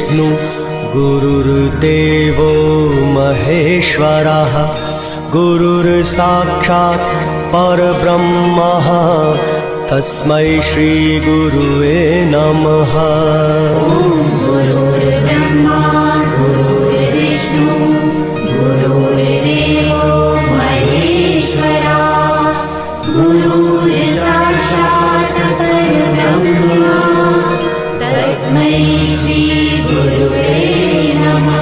गुरुर्विष्णु गुरुर्देवो महेश्वरः गुरुर्साक्षात् परब्रह्मः तस्मै श्री गुरुवे नमः। गुरुर्ब्रह्मा गुरुर्विष्णु गुरुर्देवो महेश्वरा गुरुर्साक्षात् परब्रह्म तस्मै श्री गुरुवे नमः।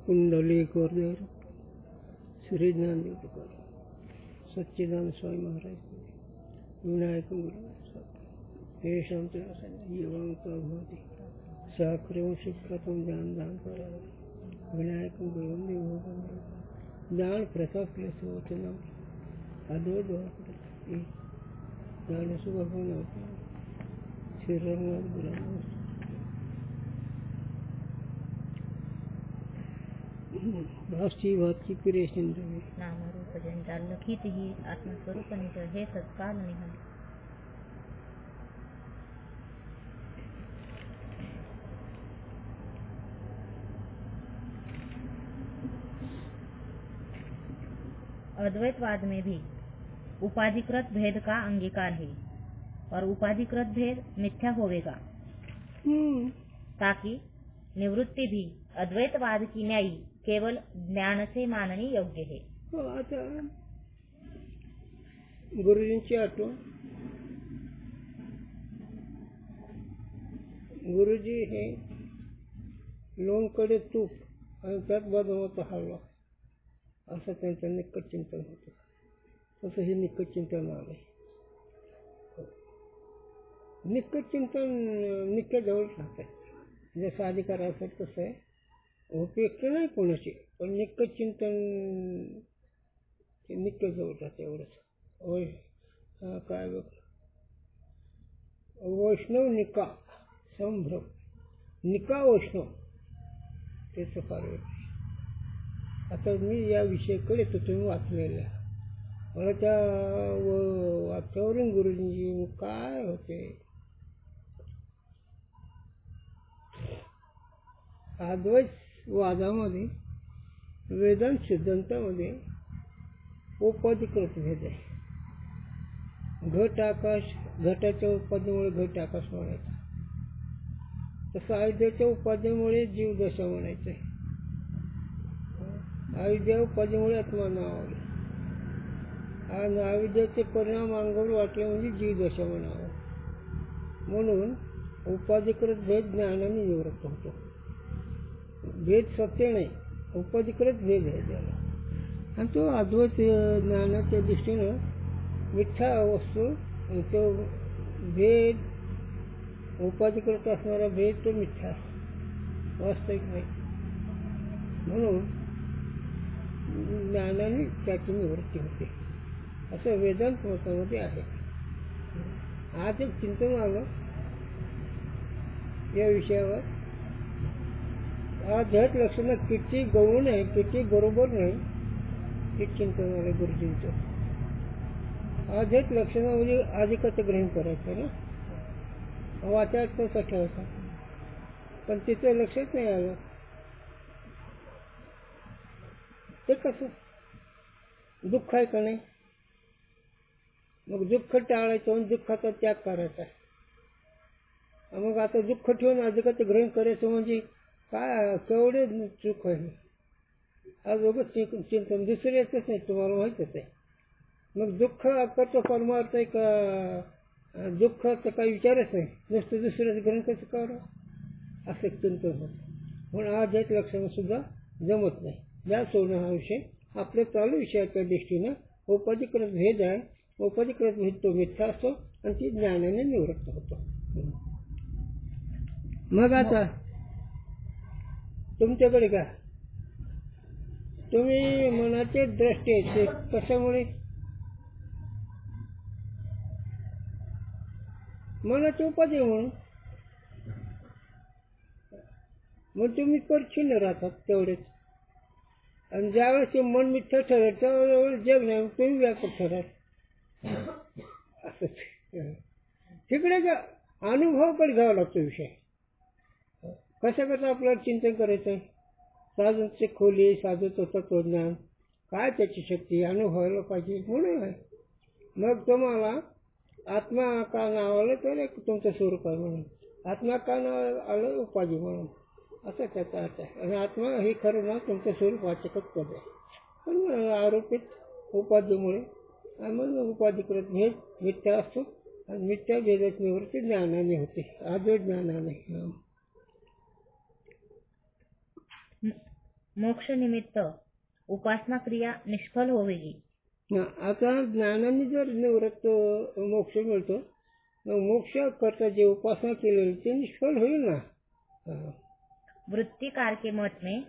कुंडली कोरदेव श्री ज्ञानदेव तुकाराम सच्चिदानंद स्वामी महाराज विनायक हे शांति भवती साक्रम शिक्षकम ज्ञान दान करा विनायक ज्ञान प्रकाश वचना अद्वैत ज्ञान सुख श्री भाषी बात की क्रिएशन नाम रूप जंजाल लखित ही आत्मस्वरूप निज हे सत्काल निहन। अद्वैतवाद में भी उपाधिकृत भेद का अंगीकार है और उपाधिकृत भेद मिथ्या होवेगा ताकि निवृत्ति भी अद्वैतवाद की न्यायी केवल ज्ञान से माननी योग्य है। आता गुरुजींची आठवण गुरुजी हे लोणकडे तूप आणि त्यात बदामाचा हलवा असं त्यांचं निकट चिंतन होतं। तसं हे निकट चिंतन आलंय। निकट चिंतन निकट जवळ राहत आहे जसं अधिकार असेल तसं आहे अपेक्षा नाही कोणाची पण निकट चिंतन निकट जवळ राहते एवढंच। काय बघ वैष्णव निका संभ्रम निका वैष्णव त्याचं कार्य। आता मी या विषयाकडे तर तुम्ही वाचलेलं आहे मला त्या वाक्यावरून गुरुजी काय होते अद्वैत वादामध्ये वेदांत सिद्धांतामध्ये उपाधिकृत भेद आहे। घट आकाश घटाच्या उपाधीमुळे घट आकाश म्हणायचं तसं अविद्येच्या उपाधीमुळे जीव दशा म्हणायचं आहे। अविद्या उपाधीमुळे आत्मा नावावली आणि अविद्येचे परिणाम अंगावर वाटले म्हणजे जीव दशा म्हणावं म्हणून उपाधिकृत भेद ज्ञानाने निवृत्त होतो। भेद सत्य नाही उपाधिकृत भेद आहे त्याला आणि तो अद्वैत ज्ञानाच्या दृष्टीनं मिथ्या वस्तू तो भेद उपाधिकृत असणारा भेद तो मिथ्या वास्तविक नाही म्हणून ज्ञानाने त्याची निवृत्ती होते असं वेदांत मतामध्ये आहे। आज एक चिंतन आलं या विषयावर आज ह्याच लक्षणात किती गौण आहे किती बरोबर नाही हे चिंतन आलं गुरुजींचं। आज ह्याच लक्षणामध्ये अधिकाचं ग्रहण करायचं ना वाचायच कसा ठेवायचा पण तिचं लक्षात नाही आलं ते कसं दुःख आहे का नाही मग दुःख टाळायचं आणि दुःखाचा त्याग करायचा मग आता दुःख ठेवून अधिकाचं ग्रहण करायचं म्हणजे काय केवढे चूक आहे। आज उगाच चिंतन दुसरं येतच नाही तुम्हाला माहीतच आहे। मग दुःख करतो परमार्थ आहे का दुःखाचा काही विचारच नाही नुसतं दुसऱ्याचं ग्रहण कसं करावं असं चिंतन होतं म्हणून आज याच लक्षणं सुद्धा जमत नाही। या सोडणं हा विषय आपल्या चालू विषयाच्या दृष्टीनं उपाधिकृत भेद आहे उपाधिकृत भेद तो मिथ्या असतो आणि ती ज्ञानाने निवृत्त होतो। मग आता तुमच्याकडे का तुम्ही मनाचे दृष्टी ते कशामुळे मनाची उपाधी म्हणून. मग तुम्ही परिच्छिन्न राहतात तेवढेच. आणि ज्यावेळेस ते मन मिथ्या ठरेल त्यावेळेस जग नाही, तुम्ही व्यापक ठराल. असंच तिकडे अनुभवाकडे घ्यावा लागतो विषय. कसं आपल्याला चिंतन करायचं आहे, साधनचे खोली, साधूचं तत्वज्ञान, काय त्याची शक्ती अनुभवायला पाहिजे म्हणून आहे. मग तुम्हाला आत्मा का नाव आलं तर एक तुमचं स्वरूप आहे म्हणून, आत्मा का नाव आलं उपाधी म्हणून, असं त्याचा अर्थ आहे. आणि आत्मा हे खरं नाव तुमचं स्वरूप वाचकच पद आहे. पण आरोपित उपाधीमुळे आम्हाला उपाधिकृत भेद मिथ्या असतो. आणि मिथ्या भेदाची निवृत्ती ज्ञानाने होते, आजो ज्ञानाने. मोक्ष निमित्त उपासना क्रिया निष्फल होवेगी. आता ज्ञानाने जर निवृत्त मोक्ष मिळतो, मग मोक्ष करता जे उपासना केलेली ते निष्फल होईल ना. वृत्तिकार के मत में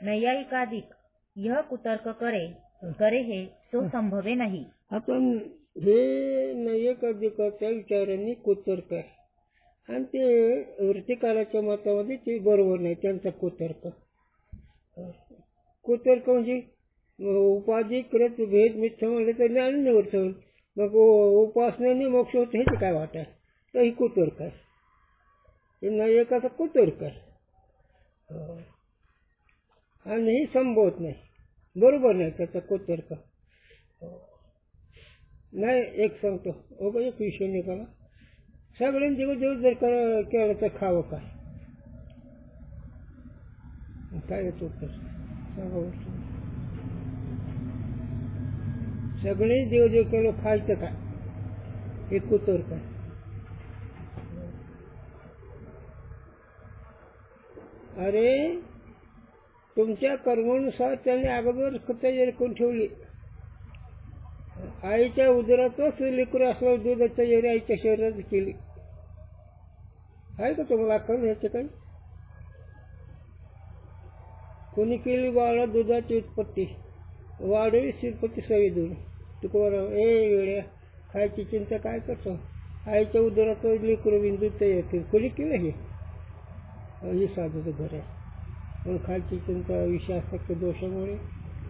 नैयायिकाधिक यह कुतर्क करे हे तो संभवे नाही. आपण हे नैयायिकाधिकाच्या विचारांनी कुतर्क आहे, आणि ते वृत्तिकाराच्या मतामध्ये ते बरोबर नाही त्यांचा कुतर्क. कुतर्क म्हणजे उपाधिकृत भेद मिथ्या म्हणले तर ज्ञान निवृत्त होईल. मग उपासनेने मोक्ष होतं हे काय वाटाय, तर ही कुतर्क आहे. हे नैयायिकाचा कुतर्क आहे. आणि हे संभवत नाही, बरोबर नाही त्याचा कुतर्क. नाही एक सांगतो, एक विषय निघाला, सगळ्यांनी देव जर केलं तर खावं काय, काय येतो सगळे देव केलं खायचं काय, हे कुतर्क आहे. अरे तुमच्या कर्मानुसार त्याने अगोदर तयारी करून ठेवली. आईच्या उदरातच लेकरू असल्यावर दुधाची तयारी आईच्या शरीरात केली. आहे का तुम्हाला अक्कल ह्याचं काही? कोणी केली बाळा दुधाची उत्पत्ती, वाढवी शिरपती सवी दूर. तुकोबा वेळ्या खायची चिंता काय करतो, आईच्या उदरात लेकरू बिंदू तयार केली. कोणी केलं हे साधूचं घर आहे. पण खायची चिंता विषयासक्त दोषामुळे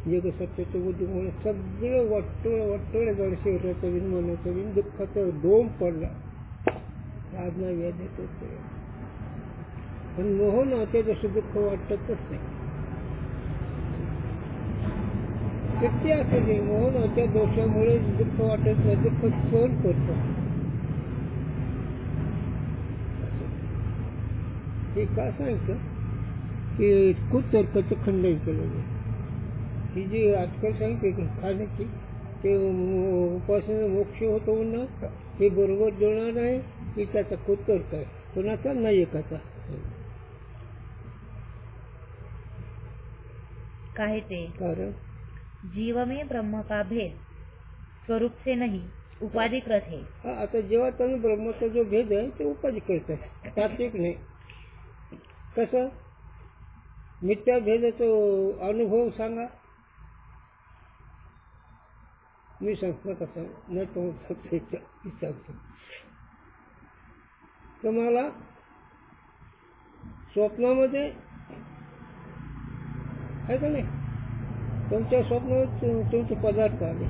जगसत्याच्या बुद्धीमुळे सगळं वाटोळं जड शरीराचं बिन मनाचं बिन दुःखाचं डोम पडला. साधना व्याध येतो पण मोह नव्हते जसं दुःख वाटतच नाही. किती असं नाही, मोह नव्हत्या दोषामुळे दुःख वाटत नाही, दुःख सहन करतो. हे का सांगतं की कुतर्काचं खंडन केलं. ही जी आजकाल सांगते खाण्याची ते उपासना मोक्ष होतो ना, हे बरोबर जुळणार नाही. की त्याचा कुतर्क आहे, कोणाचा नैयायिकाचा. कहते कारण जीव में ब्रह्म का भेद स्वरूप से नहीं उपाधिकृत है. आता जेव्हा तुम्ही ब्रह्माचा जो भेद आहे ते उपाधिकृत आहे, तात्विक नाही. कसं मिथ्या भेदाचा अनुभव सांगा, मी सांगतो कसं नाही तो सांगतो. तुम्हाला स्वप्नामध्ये आहे का नाही, तुमच्या स्वप्नात तुमचे पदार्थ आले,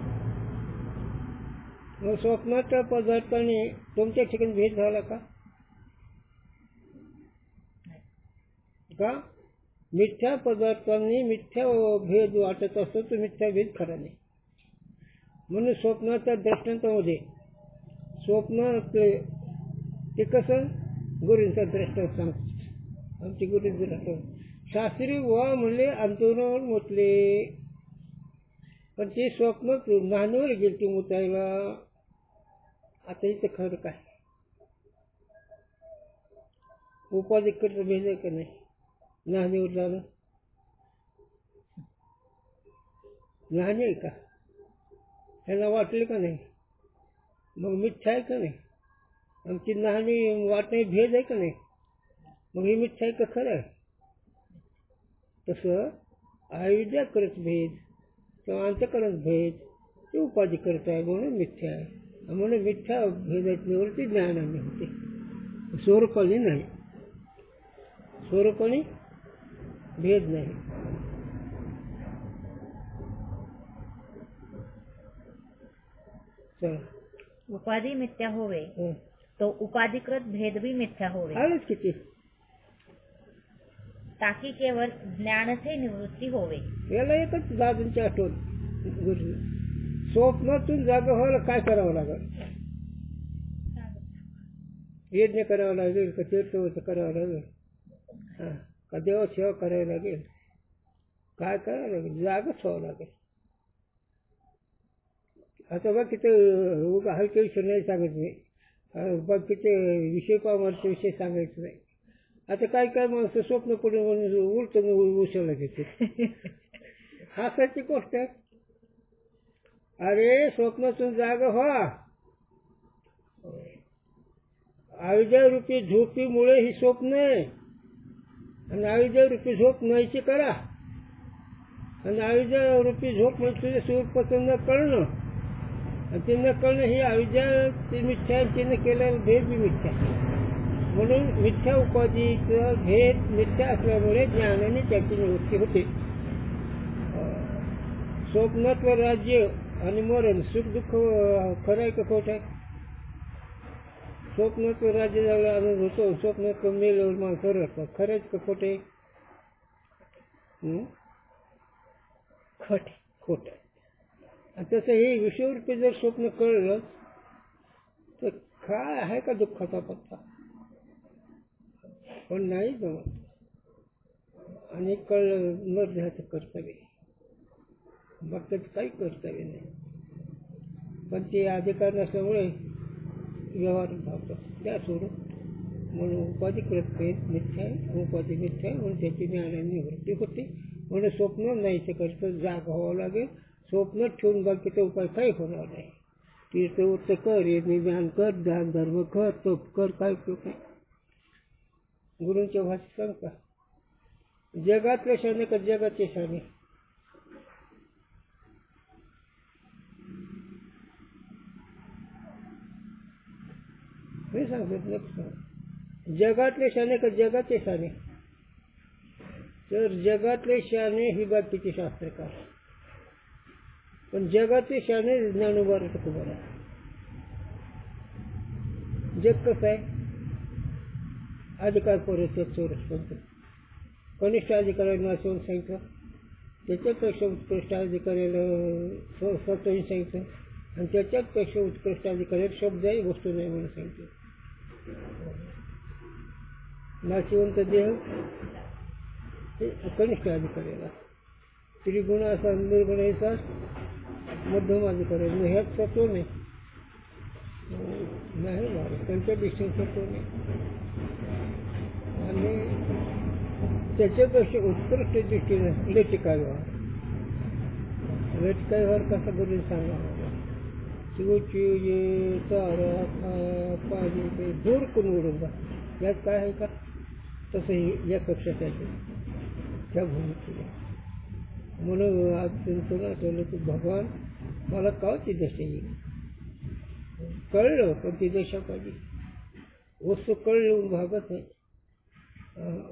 मग स्वप्नाच्या पदार्थाने तुमच्या ठिकाणी भेद झाला का? मिथ्या पदार्थांनी मिथ्या भेद वाटत असतो तो मिथ्या भेद खरा नाही. म्हणून स्वप्नाच्या दृष्टांतामध्ये स्वप्न ते कसं गुरूंचा दृष्टांत सांगतो. आमचे गुरु दृष्टांत शास्त्री वा म्हणले अंतरावर मुतले, पण ते स्वप्न नाण्यावर गेलती मुतायला. आता इथं खरं काय उपाधिकृत भेद आहे का नाही? नाण्यावर जाणं नाणे आहे का? ह्याला वाटले का नाही? मग मिथ्या आहे का नाही? आमची नाणी वाटणे भेद आहे का नाही? मग हे मिथ्या आहे का खरं आहे? तसं अविद्याकृत भेद किंवा अंतःकरण भेद ते उपाधी करत आहे म्हणून मिथ्या आहे. म्हणून मिथ्या भेदाची निवृत्ती ज्ञानाने होते, स्वरूपाने नाही. स्वरूपाने भेद नाही. चला, उपाधी मिथ्या होवे तो उपाधिकृत भेद भी मिथ्या होवे. आलंच किती. ताकि केवळ ज्ञानचे निवृत्ती होवे. याला एकच दादूंची आठवण गुरु, स्वप्नातून जागा व्हायला काय करावं लागेल? यज्ञ करावं लागेल का तीर्थवत करावं लागेल, का देवा सेवा करावी लागेल, काय करावं लागेल? जागच व्हावं लागेल. आता बघ तिथे उगा हलके विषय नाही सांगायचं नाही, बघ तिथे विषय पामारचे विषय सांगायचं नाही. आता काय काय माणसं स्वप्न पडून उलट उशाला घेते. हासाची गोष्ट आहे. अरे स्वप्नातून जागा व्हा. अविद्या रूपी झोपीमुळे ही स्वप्न आहे, आणि अविद्या रूपी झोप नाहीची करा. आणि अविद्या रूपी झोप म्हणजे तुझ्या स्वरूपाचं न कळणं, आणि ते न कळणं ही अविद्या ते मिथ्या, तिने केलेलं भेद बी मिथ्या. म्हणून मिथ्या उपाधीचं भेद मिथ्या असल्यामुळे ज्ञानाने त्याची निवृत्ती होते. स्वप्नातलं राज्य आणि मरण, सुख दुःख खरं आहे का खोट आहे? स्वप्नातलं राज्य झालं आनंद होतो, स्वप्नातलं मेल्यावर मग खरं असतं. खरंच का खोट आहे? खोट आहे. आणि तसं हे विषयरूपी जर स्वप्न कळलं तर काय आहे का दुःखाचा पत्ता? पण नाही जमत. आणि कळलं न द्यायचं कर्तव्य, बाकीचं काही कर्तव्य नाही. पण ते अधिकार नसल्यामुळे व्यवहार धावतो. त्या सोडून म्हणून उपाधिकृत भेद मिथ्या आहे, उपाधी मिथ्या आहे, म्हणून त्याची ज्ञानाने निवृत्ती होते. म्हणून स्वप्न नाहीचं करतं जाग व्हावं लागेल. स्वप्न ठेवून बाकीचा उपाय काही होणार नाही. तीर्थवृत्त कर, यज्ञ ज्ञान कर, दान धर्म कर, तप कर, काय उपयोग नाही. गुरूंच्या भाषेत सांगता, जगातले शाने का जगाचे शाने? मी सांगतो, जगातले शाने का जगाचे शाने? तर जगातले शाने ही बाकीचे शास्त्रकार, पण जगाचे शाने ज्ञानोबा तुम्हाला. जग कसं आहे? अधिकार परिषद चौरस पंच, कनिष्ठ अधिकाऱ्याला नाचवून सांगितलं, त्याच्यापेक्षा उत्कृष्ट अधिकाऱ्याला स्वतःही सांगितलं, आणि त्याच्यापेक्षा उत्कृष्ट अधिकाऱ्याला शब्दही वस्तू नाही म्हणून सांगितलं. नाशिवंत देह कनिष्ठ अधिकाऱ्याला, त्रिगुण असा निर्गुणाचा मध्यम अधिकारी, ह्यात सत्व नाही त्यांच्या दृष्टीने सत्व नाही. आणि त्याच्यापेक्षा उत्कृष्ट दृष्टीने लेटिका व्यवहार. लेटिका व्यवहार कसा करून सांगा? शिवची तारा पाहिजे ते दूर करून उडून जा. यात काय आहे का? तसं या कक्षात आहे त्या भूमिकेला. म्हणून आज तुमचं आठवलं की भगवान मला कावची दशा येईल. कळलं पण ती दशा पाहिजे. वस्तू कळलं भागत नाही,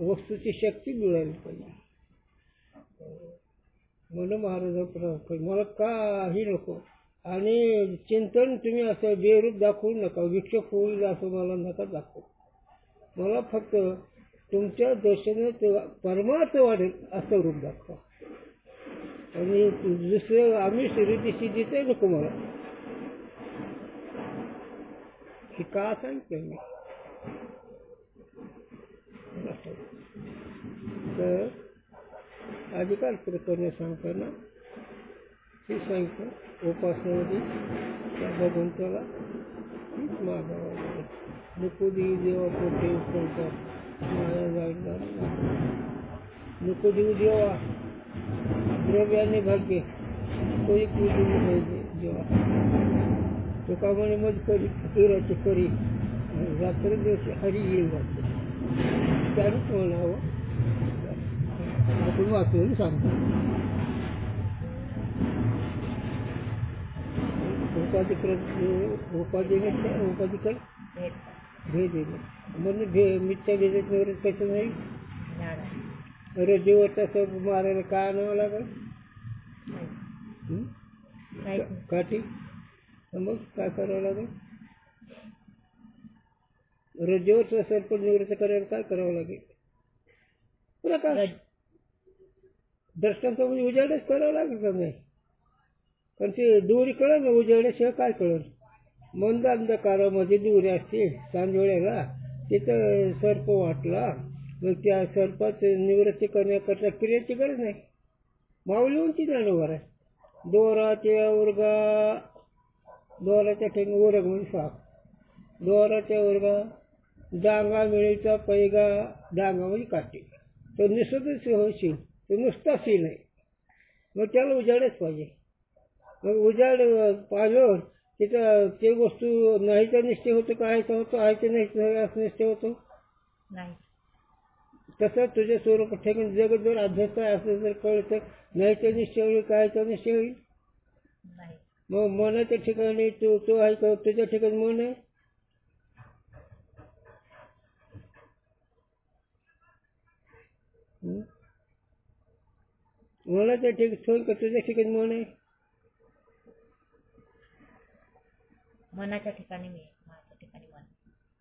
वस्तूची शक्ती मिळायला पाहिजे. म्हणून महाराज मला काही नको, आणि चिंतन तुम्ही असं बेरूप दाखवू नका, विक्षेप होईल असं मला नका दाखवू. मला फक्त तुमच्या दर्शनात परमार्थ वाढेल असं रूप दाखवा. आणि दुसरं आम्ही शरीरदिशी दिसते नको मला. हे का सांगते मी? तर अधिकार प्रकरण सांगताना हे सांगतं, उपासनामध्ये त्या भगवंताला हीच मागावं लागेल. नको देऊ देवा पोटे उचलतात माया जागणार, नको देऊ देवा द्रव्याने भाग्य कोणी पूजू पाहिजे देवा. तुका म्हणे मज करी फकीराची करी, रात्र दिवशी हरी येईल वाटते त्यानंच म्हणावं. आपण वाचून सांगतो. उपाधिकृत भेद भेद आहे. म्हणून मिथ्या भेदात निवृत्त कसं नाही. ज्ञान आहे. रज्जूवरचा सर्प मारायला काय आणावं लागेल. नाही. काठी. मग काय करावं लागेल. रज्जूवरचा सर्प निवृत्त करायला काय करावं लागेल. प्रकाश. दृष्टांत म्हणजे उजाडच करावं लागेल का नाही. कारण ते दोरी कळलं ना उजाडल्याशिवाय काय कळलं. मंद अंधकारामध्ये दोरी असते सांजोळ्याला. तिथं सर्प वाटला मग त्या सर्पात निवृत्ती करण्याकरता क्रियेची गरज नाही. माऊली उंची ज्ञानोबर आहे. दोराच्या उर्गा. दोराच्या ठिकाणी उरग म्हणजे साप. दोराच्या उर्गा. डांगा मिळीचा पैगा. डांगा म्हणजे काठी. तो निसर्गच होशील. तो नुसता सील आहे. मग त्याला उजाडच पाहिजे. मग उजाड पाहिलं तिथं ते वस्तू नाहीचा निश्चय होतो का आहेचा होतो. आहेचा निश्चय होतो नाही. तसं तुझ्या स्वरूप ठिकाणी जगत जर अभ्यास असं जर कळलं तर नाहीचा निश्चय होईल कायचा निश्चय होईल. नाही. मग मनाच्या ठिकाणी तो आहे का तुझ्या ठिकाणी मन आहे. मनाच्या ठिकाणी का तुझ्या ठिकाणी मन आहे. मनाच्या ठिकाणी मी, माझ्या ठिकाणी मन.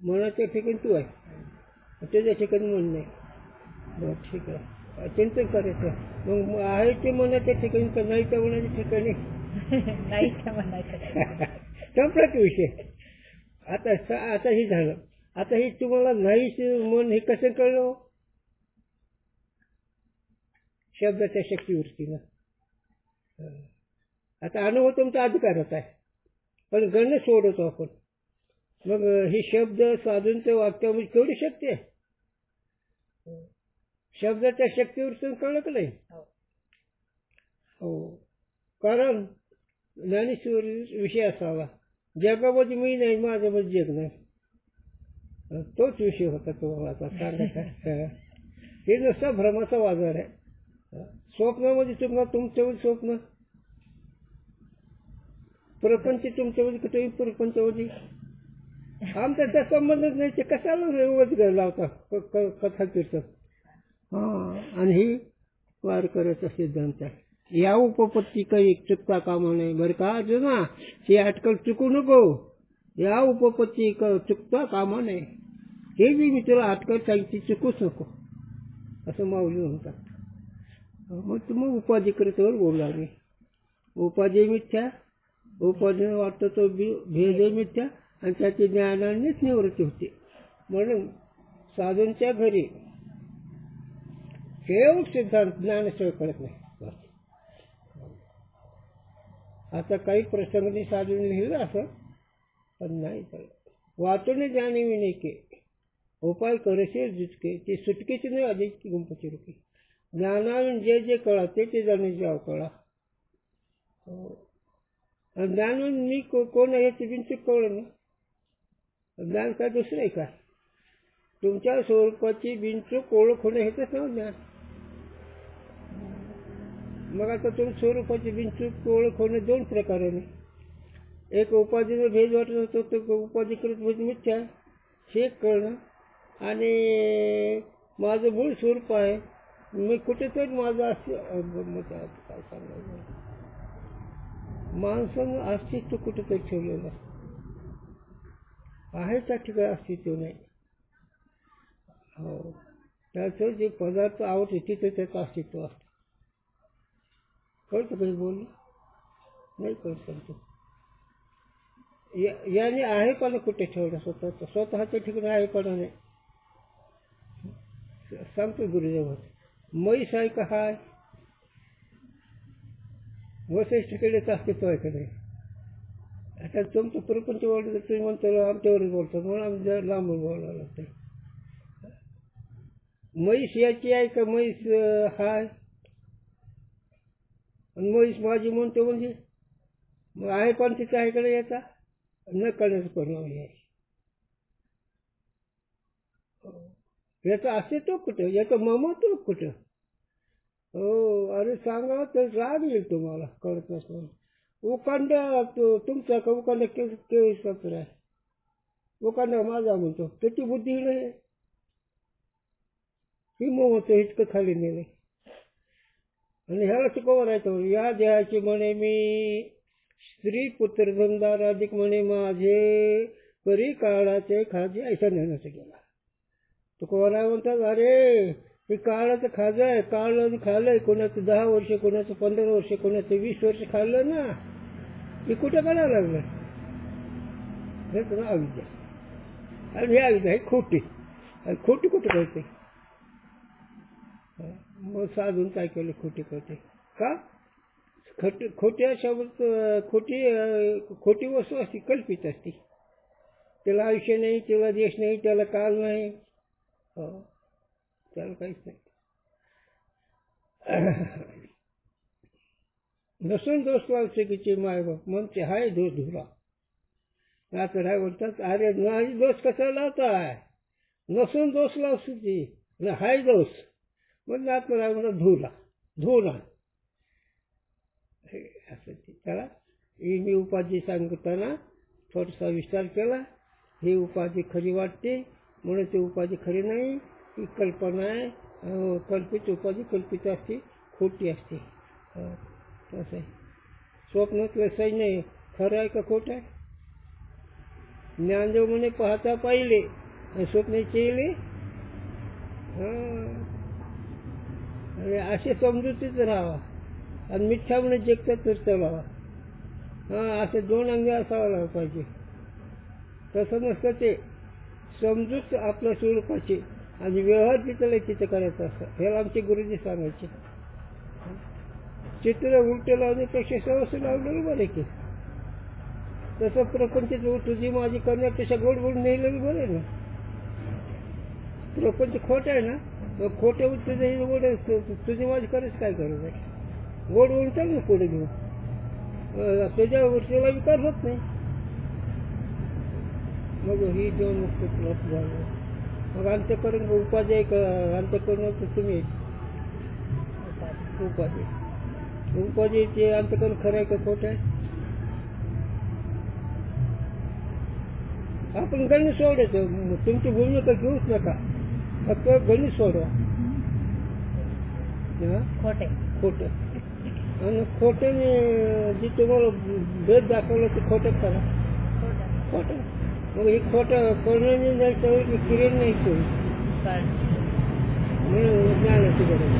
मनाच्या ठिकाणी तू आहे तुझ्या ठिकाणी मन नाही. बरं ठीक आहे. चिंतन करायचं. मग आहे ते मनाच्या ठिकाणी का नाही त्या मनाच्या ठिकाणी. नाही त्या मनाच्या संपलाच विषय. आता हे झालं. आता हे तुम्हाला नाही मन हे कसं कळलं. शब्दाच्या शक्तीवरती ना. आता अनुभव तुमचा अधिकारच आहे पण गणना सोडवतो आपण. मग हे शब्द साधूंच्या वाक्यामध्ये केवढी शक्ती आहे. शब्दाच्या शक्तीवर कळलं का नाही. हो. कारण ज्ञानेश्वर विषय असावा. जगामध्ये मी नाही माझ्यामध्ये जग नाही. तोच विषय होता तुम्हाला आता सांगायचा. हे नुसता भ्रमाचा बाजार आहे. स्वप्नामध्ये तुम्हाला तुमच्यामध्ये स्वप्न. प्रपंच तुमच्यामध्ये कुठेही प्रपंचामध्ये. आमचा त्या संबंधच नाही. ते कशाला लावता कथा कीर्तन. आणि ही वारकऱ्याचा सिद्धांत आहे. या उपपत्ती काही चुकता कामा नाही बरं का अर्जुना. ही अटकल चुकू नको. या उपपत्ती चुकता कामा नाही. हे बी मी तुला अटकल सांगितली चुकूच नको असं माऊली म्हणतात. मग तुम्ही उपाधिकृतवर बोलला मी. उपाधी मिथ्या. उपाधीने वाटतो तो भेद मिथ्या आणि त्याची ज्ञानानेच निवृत्ती होते. म्हणून साधूंच्या घरी केवळ सिद्धांत ज्ञानेश्वर कळत नाही. आता काही प्रसंगी साधून लिहिलं असं पण नाही कळत. वाचून ज्ञानी विने के उपाय करेशे जितके ते सुटकेचे नाही अधिक गुंपची रुके. ज्ञानाविन जे जे कळा ते जाणे जाव कळा. ज्ञानून मी कोण आहे याची बिनचूक कळलं ना. ज्ञान काय दुसरं आहे का. तुमच्या स्वरूपाची बिनचूक ओळख होणं हेच ना ज्ञान. मग आता तुमच्या स्वरूपाची बिनचूक ओळख होणं दोन प्रकाराने. एक उपाधीने भेद वाटत होतो तो उपाधिकृत भेद मिथ्या हे कळणं. आणि माझं मूळ स्वरूप आहे मी कुठेतरी माझं काय सांगायचं. माणसानं अस्तित्व कुठेतरी ठेवलेलं आहे त्या ठिकाणी अस्तित्व नाही. हो. त्याचं जे पदार्थ आवडते तिथे त्याचं अस्तित्व असतं. कळतं काही बोलणं नाही कळत. याने आहेपणा कुठे ठेवलं स्वतःच्या ठिकाणी आहेपणा नाही. सांगतो गुरुदेव म्हैस आहे का हाय. वैशिष्ट्यकडेच अस्तित्व आहे का नाही. आता तुमचं प्रपंच बोलतो तुम्ही म्हणतो आमच्यावरच बोलतो म्हणून आम्ही लांबून बोलावं लागतं. म्हैस याची आहे का म्हैस हाय. आणि म्हैस माझी म्हणतो म्हणजे मग आहे पण तिच्या आईकडे याचा न करण्याचं परिणाम आहे. याचं अस्तित्व कुठं याचं ममत्व कुठं. हो. अरे सांगा तर राग येईल तुम्हाला कळत नसलं. उकांडा तुमचा का उकांडा केळीस पात्र आहे. उकांडा माझा म्हणतो त्याची बुद्धी नाही. ही म्हणतो इतकं खाली नेले आणि ह्याला शिकवून राहायचं. या देहाची म्हणे मी स्त्री पुत्र धनदार अधिक म्हणे माझे परी काळाचे खाजे ऐसा नेण्याचं गेला. तुकोबराय म्हणतात अरे हे काळाचं खाजं आहे. काळ खाल्लंय, कोणाचं 10 वर्ष, कोणाचं 15 वर्ष, कोणाचं 20 वर्ष खाल्लं ना, हे कुठं करायला लागलं. हे तुला अविद्या. आणि हे अविद्या हे खोटी. आणि खोटी कुठं कळते. मग साधून काय केलं खोटी कळते का. खोट्या शब्द खोटी वस्तू असती, कल्पित असती. त्याला आयुष्य नाही, त्याला देश नाही, त्याला काल नाही, त्याला काहीच नाही. नसून दोष लावशिकीचे मायबाप म्हणते हाय दोष धुरा. आता काय म्हणतात अरे नाही दोष कसा लावताय. नसून दोष लावशिकी हाय दोष म्हणजे आत्मराय म्हणतात धुरा धुरा. असं त्याला ही मी उपाधी सांगताना थोडासा विस्तार केला. ही उपाधी खरी वाटते म्हणून ती उपाधी खरी नाही. ही कल्पना आहे. कल्पित उपाधी कल्पित असते, खोटी असते. तसं आहे. स्वप्नातलं सैन्य खरं आहे का खोटं आहे. ज्ञानदेव म्हणे पाहता पाहिले आणि स्वप्न केले. आणि असे समजुतीच राहावा आणि मिथ्या म्हणे जगतात तर चलावा. असे 2 अंगे असायला पाहिजे. तसं नसतं ते समजूत आपल्या स्वरूपाचे आणि व्यवहार तिथं करायचं असतं. ह्याला आमचे गुरुजी सांगायचे. चित्र उलटे लावण्यापेक्षा सहज लावलेलं बरं की. तसं प्रपंच तुझी माझी करण्यापेक्षा गोड गोड नेलेलं बरं आहे ना. प्रपंच खोट आहे ना, मग खोटे तुझे गोड तुझी माझी करायचं काय गरज आहे. गोड गोड चाल ना पुढे घेऊन. तुझ्या गोष्टीला विकार होत नाही. मग ही दोन मुक्त तुला झालं. मग अंत्यकरण उपाधी आहे का. अंत्यकरण तुम्ही उपाधी ते अंत्यकरण खरं आहे का खोटं आहे. आपण गणित सोडायचं. तुमची भूमिका घेऊच नका, फक्त गणित सोडवा. खोटं आणि खोट्याने जे तुम्हाला भेद दाखवलं ते खोटं करा. खोटं मग हे खोटं करण्याने नाही सवय क्रिया नाही सोयी म्हणून ज्ञानाची गरज.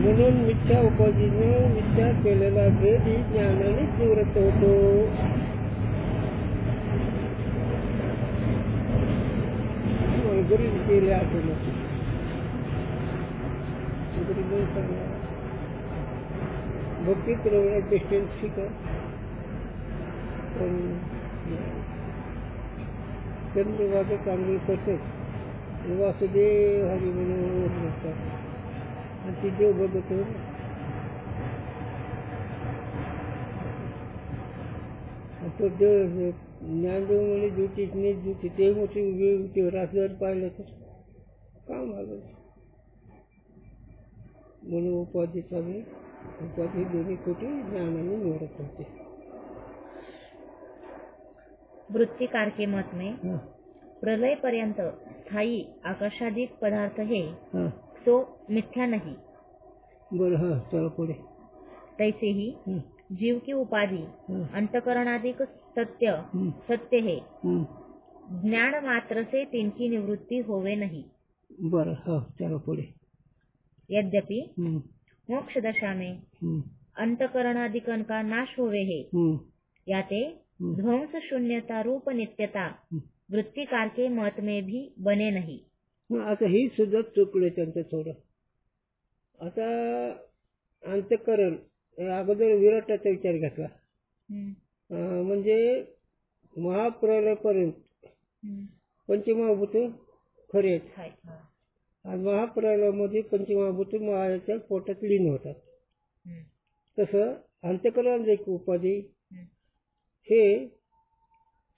म्हणून मिथ्या उपाधीने मिथ्या केलेला भेद ही ज्ञानाने निवृत्त होतो. गरीब केले आठवण भक्ती प्रवृत्ती डिस्टन्स शिका. पण चंद्रवाचं चांगली करतेच. वासुदेव हरी म्हणून ओळखतात आणि ती देव बघत हो. तो देव ज्ञानदेव म्हणे ज्योतिष नाही ज्योती ते मोठी वेळ रात्रभर पाहिलं तर काम आलं. म्हणून उपाधी चालू उपाधी दोन्ही खोटी ज्ञानाने निवडत होते. वृत्तिकार के मत में प्रलय पर्यंत स्थायी आकर्षादिक पदार्थ है तो मिथ्या नहीं. बरं हाँ चलो पुढे. तैसे ही जीव की उपाधि अंतकरणादिक सत्य है. ज्ञान मात्र से तिनकी निवृत्ति होवे नहीं. बरं हाँ चलो पुढे. यद्यपि मोक्ष दशा में अंतकरणादिकन का नाश होवे है. याते ध्वंस शून्यता रूप नित्यता वृत्तिकार के मत में भी बने नहीं. आता ही सुद्धा चुकले त्यांचं थोडं. आता अंतकरण अगोदर विराटाचा विचार घेतला. म्हणजे महाप्रलयापर्यंत पंचमहाभूत खरे आहेत. आणि महाप्रलयामध्ये पंचमहाभूत महाच्या पोटात लीन होतात. तसं अंतकरण एक उपाधी हे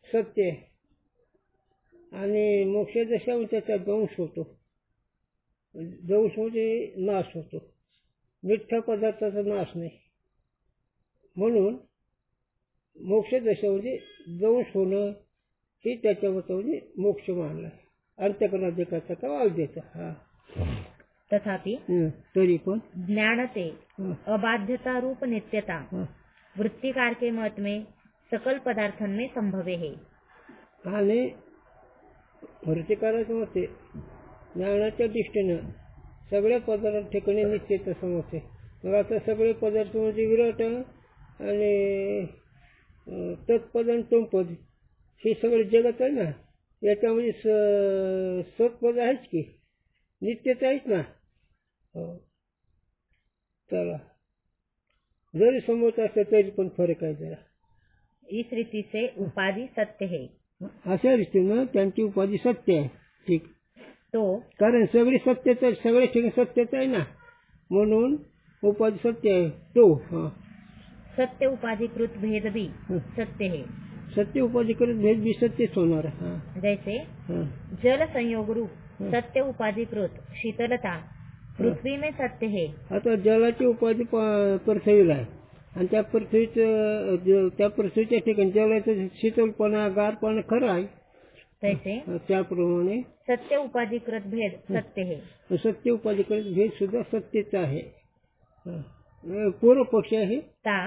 सत्य आहे. आणि मोक्षदशा त्याचा दंश होतो. दंश म्हणजे नाश होतो. मिथ्या पदार्थाचा नाश नाही. म्हणून मोक्ष दशेमध्ये दंश होणं हे त्याच्यावरचं म्हणजे मोक्ष मानला. अंतःकरणाधिकारचा का अविद्येचा. हा तथापि तरी पण ज्ञानते अबाध्यता रूप नित्यता वृत्तिकार के मत में सकल पदार्थन में संभवे है. आणि वृत्तिकाराचं मते ज्ञानाच्या दृष्टीनं सगळ्या पदार्थ ठिकाणी निश्चित समजते. मग आता सगळे पदार्थ म्हणजे विराट आणि तत्पद आणि तोमपद हे सगळे जगत आहे ना, याच्यामध्ये सत्पद आहेच की, नित्यच आहेच ना. चला जरी समोर असलं तरी पण फरक आहे जरा. इस रीति से उपाधि सत्य है. अशा रीतीनं त्यांची उपाधी सत्य आहे. ठीक. तो कारण सगळी सत्यच आहे, सगळे ठिकाणी सत्यच आहे ना, म्हणून उपाधी सत्य आहे. तो सत्य उपाधिकृत भेद भी सत्य है. सत्य उपाधिकृत भेद भी सत्यच होणार. जैसे जल संयोग रूप सत्य उपाधिकृत शीतलता पृथ्वी में सत्य है. आता जलाची उपाधी पृथ्वीला आहे आणि त्या पृथ्वीच्या ठिकाणी जलाचं शीतलपणा गारपणा खरं आहे. तैसे त्याप्रमाणे सत्य उपाधिकृत भेद सत्य है. सत्य उपाधिकृत भेद सुद्धा सत्यच आहे. पूर्व पक्ष आहे. ता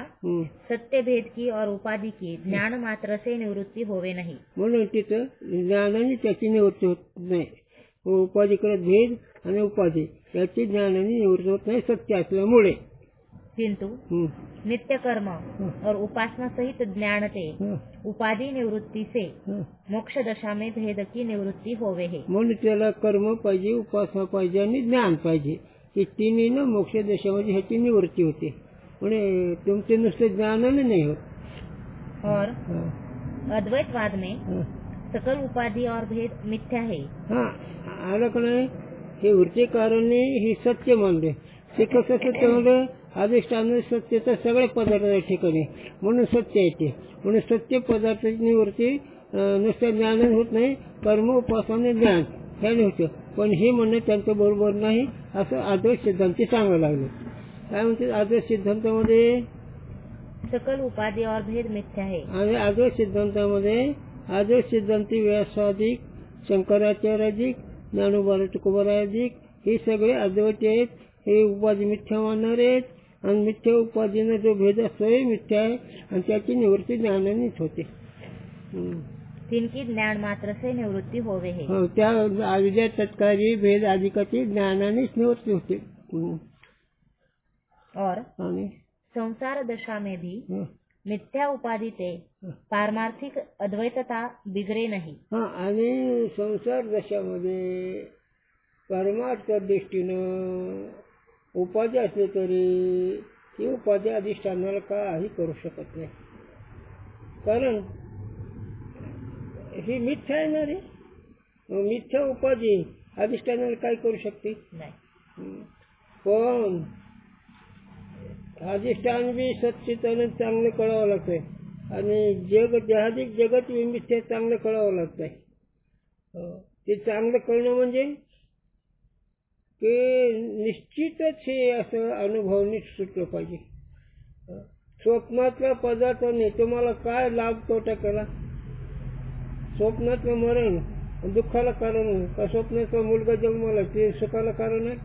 सत्य भेद की और उपाधि की ज्ञान मात्र से निवृत्ती होवे नाही. म्हणून तिथं ज्ञानाने त्याची निवृत्ती होत नाही. उपाधिकृत भेद आणि उपाधी याची ज्ञानाने निवृत्ती होत नाही सत्य असल्यामुळे. किंतु नित्य कर्म और उपासना सहित ज्ञानते उपाधि निवृत्ति से मोक्ष दशा में भेद की निवृत्ती होवे है. म्हणून त्याला कर्म पाहिजे, उपासना पाहिजे आणि ज्ञान पाहिजे. ही तिन्ही न मोक्ष दशामध्ये ह्याची निवृत्ती होते. म्हणजे तुमचे नुसते ज्ञानाने नाही होत. और अद्वैतवाद में सकल उपाधि और भेद मिथ्या है. आलं का नाही. हे वृत्तिकाराने हे सत्य मानले. शिक्षक सत्य म्हणलं अधिष्ठान सत्यता सगळे पदार्थ ठिकाणी म्हणून सत्य येते. म्हणून सत्य पदार्थाची निवृत्ती नुसत्या ज्ञानाने होत नाही, कर्म उपासना ज्ञान ह्याने होतं. पण हे म्हणणं त्यांचं बरोबर नाही असं आदर्श सिद्धांती सांगायला लागले. काय म्हणते आदर्श सिद्धांतामध्ये सकल उपाधि और भेद मिथ्या है. आणि आदर्श सिद्धांतामध्ये आदर्श सिद्धांती व्यासाधिक, शंकराचार्याधिक, ज्ञानोबा तुकोबाराधिक हे सगळे अद्वैत आहेत. हे उपाधी मिथ्या मानणार आहेत आणि मिथ्या उपाधीनं जो भेद असतो हे मिथ्या आहे आणि त्याची निवृत्ती ज्ञानानेच होते. तिनकी ज्ञान मात्र से निवृत्ती होवे है. त्या अविद्या तत्कारी भेद अधिकाची ज्ञानानेच निवृत्ती होते. और संसार दशा में भी मिथ्या उपाधि से पारमार्थिक अद्वैतता बिगरे नहीं. आणि संसार दशामध्ये परमार्थ दृष्टीनं उपाधी असले तरी ती उपाधी अधिष्ठानाला काही करू शकत नाही. कारण ही मिथ्या आहे ना रे. मिथ्या उपाधी अधिष्ठानाला काय करू शकते नाही. पण अधिष्ठान बी सच्चितानं चांगलं कळावं लागतंय आणि जगाधिक जगत मिथ्या चांगलं कळावं लागतंय. ते चांगलं कळणं म्हणजे की निश्चितच हे असं अनुभवनी सुटलं पाहिजे. स्वप्नातल्या पदार्थाने तुम्हाला काय लाभ तोटा केला. स्वप्नातलं मरण दुःखाला कारण का स्वप्नाचा मुलगा जन्माला ते सुखाला कारण आहे.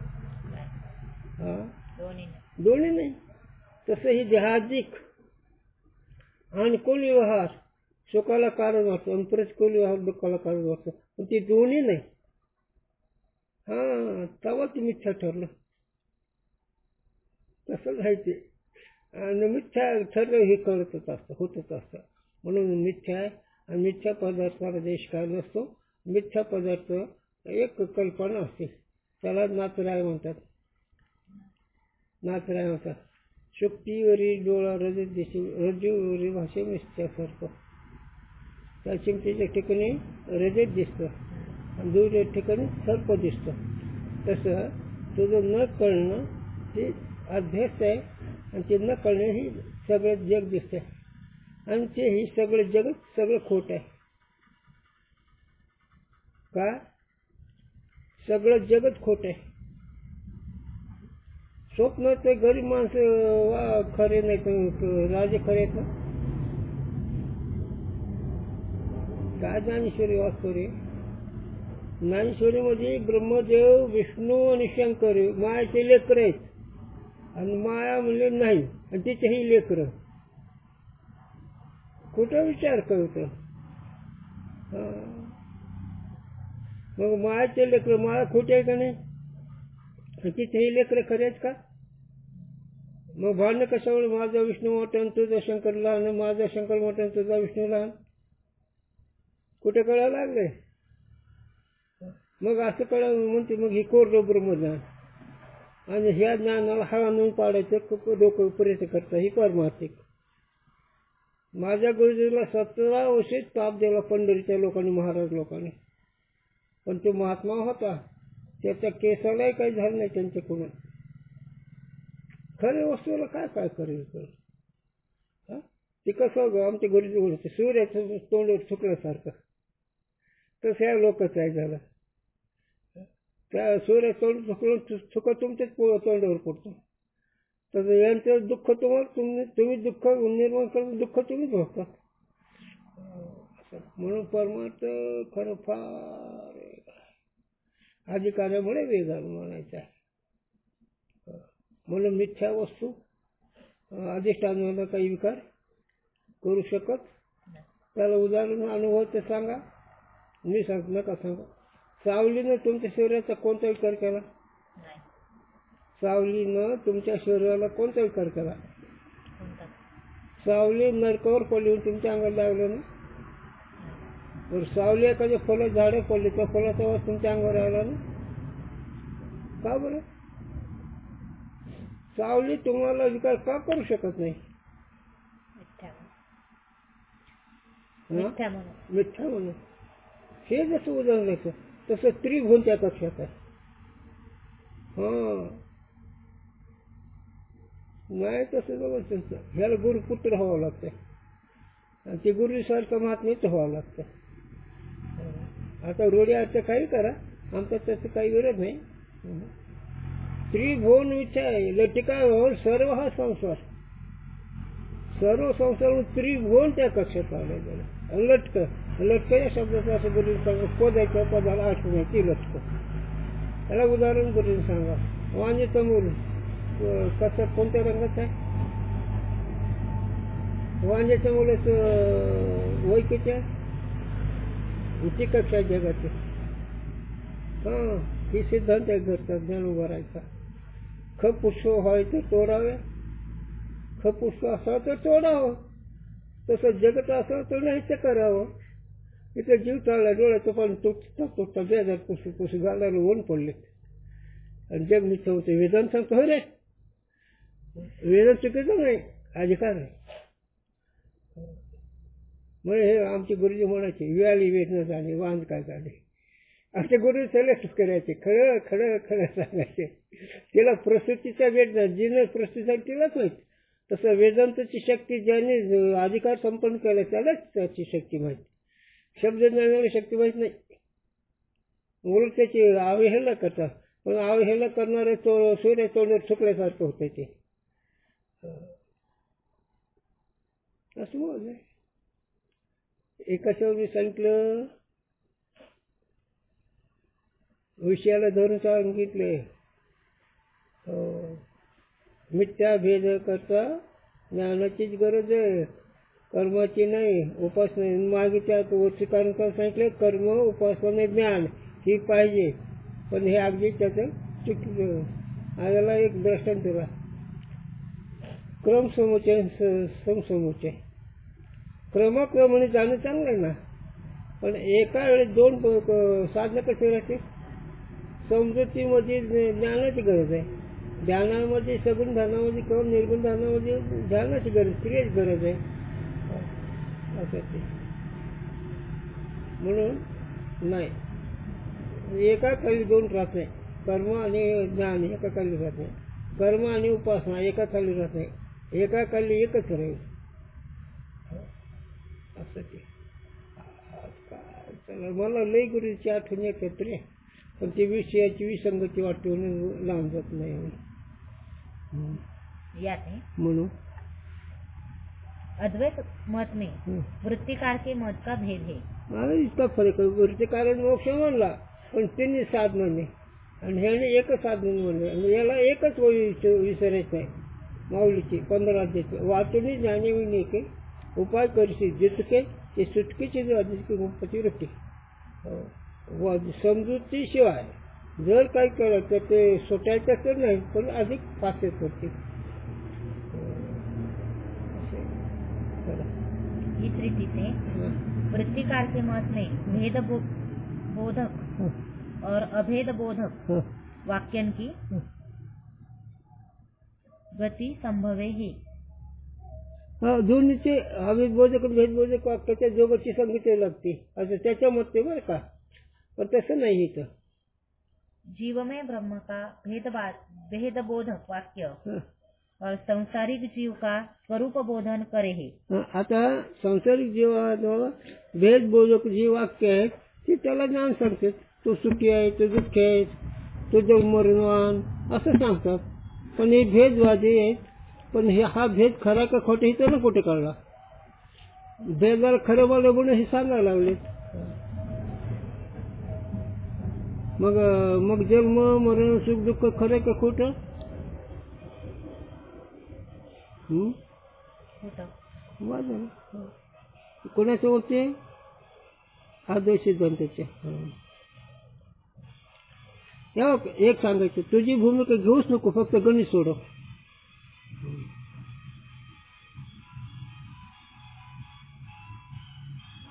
दोन्ही नाही. तसं ही देहाधिक अनुकूल व्यवहार सुखाला कारण वाटतो आणि प्रतिकूल व्यवहार दुःखाला कारण वाटतो. पण ते दोन्ही नाही. तेव्हा ते मिथ्या ठरलं. तसं राहायचे आणि मिथ्या ठरलं हे कळतच असतं, होतच असतं. म्हणून मिथ्या आहे आणि मिथ्या पदार्थाला देश काय नसतो. मिथ्या पदार्थ एक कल्पना असते, त्याला नातराय म्हणतात. नातराय म्हणतात. शुक्तीवरील डोळा रज्जूवरील भाषे मिथ्यासारखं. त्या चिमटीच्या ठिकाणी रजत दिसतं आणि दूरच्या ठिकाणी सर्प दिसतं. तसं तुझं न कळणं हे अभ्यास आहे आणि ते न कळणं ही सगळं जग दिसतंय आणि ते ही सगळं जगत सगळं खोट आहे. का? सगळं जगत खोट आहे. स्वप्न ते गरीब माणसं खरे नाही, राजे खरे आहेत ना. काय ज्ञानेश्वरी वाचतोरे? ज्ञानेश्वरीमध्ये ब्रह्मदेव, विष्णू आणि शंकर मायाचे लेकर आहेत. आणि माया म्हणले नाही, आणि तिचेही लेकर. कुठं विचार करतो? मग मायाचे लेकर माया खोटे आहे का नाही? तिथेही लेकर खरे आहेत का? मग भांडणं कशामुळे? माझा विष्णू मोठा आणि तुझा शंकर लहान, माझा शंकर मोठा आणि तुझा विष्णू लहान. कुठे कळायला लागले? मग असं कळावं म्हणते मग ही कोरडं ब्रह्मज्ञान. आणि ह्या ज्ञानाला हाणून पाडायचं डोकं प्रयत्न करता ही परमार्थिक. माझ्या गुरुजीला 17 वर्षेच ताप दिला पंढरीच्या लोकांनी, महाराज लोकांनी. पण तो महात्मा होता, त्याच्या केसालाही काही झालं नाही त्यांच्याकडून. खऱ्या वस्तूला काय काय करेल? ते कसं आमच्या गुरुजी म्हणते सूर्याचं तोंड सुकल्यासारखं, तसं या लोकच आहे झालं. त्या सूर्य तोंड सुख तुमच्याच तोंडावर पडतो. तर यांचं दुःख तुम्हाला तुम्ही दुःख निर्माण करतो, दुःख तुम्हीच भोगता. म्हणून परमार्थ खरं फार अधिकाऱ्यामुळे वेगळा म्हणायचा. म्हणून मिथ्या वस्तू अधिष्ठानाला काही विकार करू शकत. त्याला उदाहरण अनुभव ते सांगा, मी सांगतो नका सांगा. सावलीनं तुमच्या शरीराचा कोणता विकार केला? सावलीनं तुमच्या शरीराला कोणता विकार केला? सावली नरकावर पडली तुमच्या अंगाला लागलं ना. तर सावली एखाद्या फळ झाडं पडली, त्या फळाचा वास तुमच्या अंगावर आला ना. का बरं? सावली तुम्हाला विकार का करू शकत नाही? मिथ्या म्हणून. हे जसं उदाहरण द्यायचं तसं त्रिभुवन त्या कक्षात आहे. नाही तसं जवळ ह्याला गुरुपुत्र व्हावं लागतं, आणि ते गुरुसारखं महात्मेच व्हावं लागतं. आता रोडी आता काही करा, आमचा त्याचं काही विरोध नाही. त्रिभुवन विचार लटिका होऊन सर्व हा संसार, सर्व संसार त्रिभुवन त्या कक्षात आले गेलं. लटक लटक या शब्दाचं असं गुरुजी सांगा, पदाच्या पदाला आठवण ती लटक. त्याला उदाहरण गुरुजी सांगा. वांजेचं मूल कसं कोणत्या रंगाचं आहे? वांजेच्या मुलाचं वय किती आहे? उची कक्षा जगाचे. ही सिद्धांत आहे घरचा ज्ञान उभारायचा. खपुष्प व्हायचं तोडावे, खपुष्प असावं तर तोडावं, तसं जगत असावं तर नाही ते करावं. इथं जीव चालला, डोळ्याचं पाणी तुटता बेजार पुसू गालाला ऊन पडले आणि जग मिथ्या होते. वेदांत सांगतो हो रे, वेदांत चुकीचं नाही, अधिकार आहे. म्हणजे हे आमचे गुरुजी म्हणायचे व्याली वेद न जाणे वांज काय जाणे. आमचे गुरुजी सलेक्ट करायचे, खरं खरं खरं सांगायचे. तिला प्रस्तुतीचा वेद जिने प्रस्तुती तिलाच माहीत. तसं वेदांताची शक्ती ज्याने अधिकार संपन्न केला त्यालाच त्याची शक्ती माहीत. शब्द ज्ञानाला शक्ती माहीत नाही. उलट त्याची अवहेलना करतात, पण अवहेलना करणारे तो सूर्य तोंडावर सुकल्यासारखं होतं ते. असं बोल एकाच्या मी सांगितलं, विषयाला धरून सांगितले. मिथ्या भेद करता ज्ञानाचीच गरज आहे, कर्माची नाही, उपासना. मागे त्या कारण सांगितले कर्म उपासना ज्ञान ही पाहिजे, पण हे अगदी त्याचं चुकीचं. आल्याला एक दृष्टांत दिला, क्रमसमुच्चय समसमुच्चय. क्रमाक्रमाने जाणं चांगलं आहे ना, पण एका वेळेस दोन साधनं कसे राहते? समजुतीमध्ये ज्ञानाची गरज आहे, ध्यानामध्ये सगुण ध्यानामध्ये किंवा निर्गुण ध्यानामध्ये ध्यानाची गरज, क्रियेची गरज आहे. असं ते म्हणून नाही, एका खाली दोन राहत नाही. कर्म आणि ज्ञान एका खाली राहत नाही, कर्म आणि उपासना एका खाली राहत नाही, एका खाली एकच राहील. असं ते चला. मला लई गुरुची आठवण येते, पण ती विषयाची विसंगती वाटून लावून जात नाही. याते म्हणून अद्वैत मत में वृत्तिकार के मत का भेद है। इतका फरक आहे. वृत्तिकाराने मोक्ष म्हणला पण त्यांनी साध म्हणले आणि ह्याने एकच साधन म्हणले आणि याला एकच विसरायचं आहे माऊलीची 15 अध्यायची वाचून ज्ञानी विनेके उपाय करशी जितके ते सुटकेचे गणपती रट्टे समजुतीशिवाय जर काही केलं तर ते सुटायचं तर नाही पण अधिक फासे करते. इस रीति से वृत्तिकार के मत में भेद बोधक और अभेद बोधक वाक्यन की गति संभवे ही. दोन्हीचे अभेद बोधक आणि भेद बोधक वाक्याच्या दोघांची संगती लागते असं त्याच्या मते बरं का. पण तसं नाही इथं. जीव में ब्रह्म का भेद बोधक वाक्य और संसारिक जीव का स्वरूप बोधन करे है. आता संसारिक जीवाला भेद बोधक जी वाक्य आहेत ते त्याला ज्ञान सांगतात. तो सुखी आहे, तो दुःखी आहे, तो जग मरणवान असं सांगतात. पण हे भेदवादी आहेत. पण हा भेद खरा का खोटा हे त्याला कुठे कळला. भेदाला खरं बोल म्हणून हे सांगायला लागले. मग जन्म मरण सुख दुःख खरं का खोटं. कोणाचं होते आदर्श सिद्धांताच्या. एक सांगायचं तुझी भूमिका घेऊच नको फक्त गणित सोडव.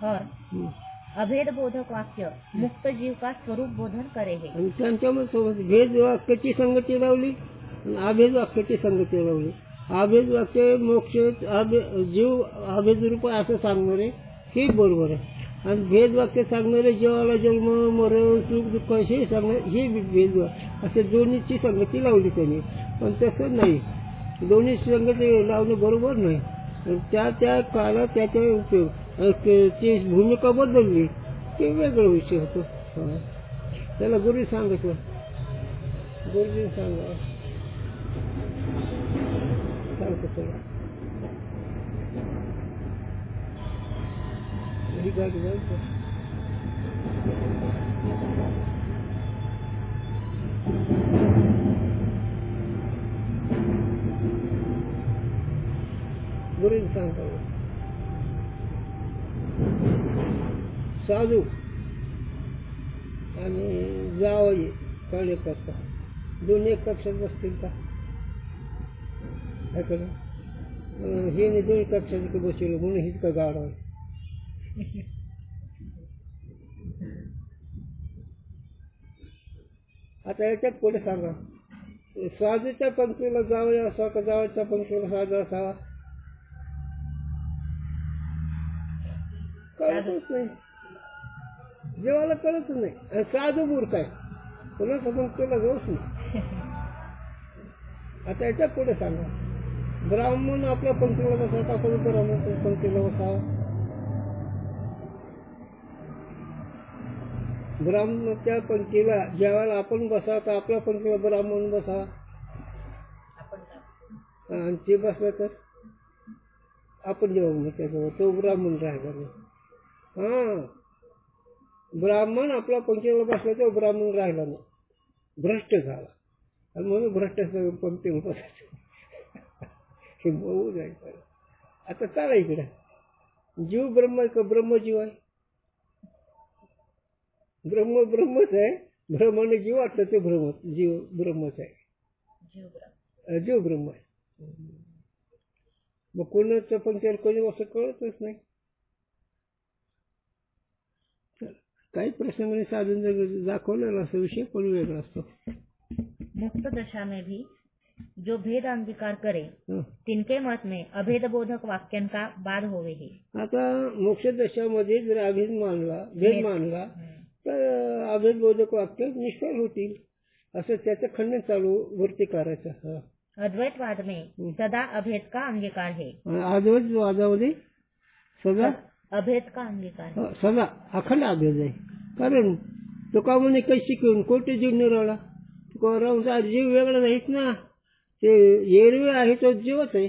और अभेद बोधक वाक्य मुक्त जीव का स्वरूप बोधन करे है. आणि त्यांच्यामध्ये भेद वाक्याची संगती लावली आणि अभेद वाक्याची संगती लावली. अभेद वाक्य मोक्ष जीव अभेद रूप असं सांगणारे हे बरोबर आहे आणि भेद वाक्य सांगणारे जीवाला जन्म मरण सुख दुःख हे सांगणारे हे भेद असे दोन्हीची संगती लावली त्यांनी. पण तसं नाही. दोन्ही संगती लावणं बरोबर नाही. त्या काळात त्याचा उपयोग ती भूमिका बदलली ते वेगळा विषय होतो. त्याला गुरु सांगितलं. गुरुजी सांगा सांगतो त्याला ही गाडी जायचं. गुरुजी सांगतो साधू आणि जावई कळले करता दोन्ही एक कक्षात बसतील का. हे दोन्ही कक्षात बसवलं म्हणून हीच का गाड आहे. आता याच्यात पुढे सांगा साधूच्या पंक्तीला जावई असा का जावईच्या पंक्तीला साधू असावा. कळतच नाही. जीवाला कळत नाही. आणि साधू मूर्ख आहे कोणाचा पंक्तीला जाऊच नाही. आता याच्यात पुढे सांगा ब्राह्मण आपल्या पंक्तीला बसावा का कोणी ब्राह्मण पंक्तीला बसावा. ब्राह्मणाच्या पंक्तीला ज्यावेळेला आपण बसावं तर आपल्या पंक्तीला ब्राह्मण बसावा आणि ते बसलं तर आपण जेव्हा त्याच्यावर तो ब्राह्मण राहिला नाही. ब्राह्मण आपल्या पंक्तीला बसला तर ब्राह्मण राहिला नाही. भ्रष्ट झाला आणि म्हणून भ्रष्ट पंक्तीला बसायचं हे बघू जायचं. आता चाला इकडे जीव ब्रह्म का ब्रह्मजीव आहे. ब्रह्म ब्रह्मच आहे. ब्रह्माने जीव वाटलं ते ब्रह्म जीव ब्रह्मच आहे. जीव ब्रह्म आहे. मग कोणाचं पंक्तीला कोणी असं कळतच नाही. काही प्रसंगाने साधन दाखवलेला असा विषय पण वेगळा असतो. मुक्त दशा में भी जो भेद अंगीकार करे तिनके मत में अभेद बोधक वाक्यन का बाद होवे ही. आता मोक्ष दशामध्ये जर अभेद मानला भेद मानला तर अभेद बोधक वाक्य निष्फळ होतील असं त्याचं खंडन चालू वृत्तिकाराचं. अद्वैतवाद में सदा अभेद का अंगीकार है. अद्वैतवादामध्ये सदा अभेद का अंगीकार सदा अखंड अभेद आहे. कारण तुका म्हणे काही शिकवून कोणते जीव निरवला. तुका जीव वेगळा नाहीत ना. ते एरवे आहे तो जीवच आहे.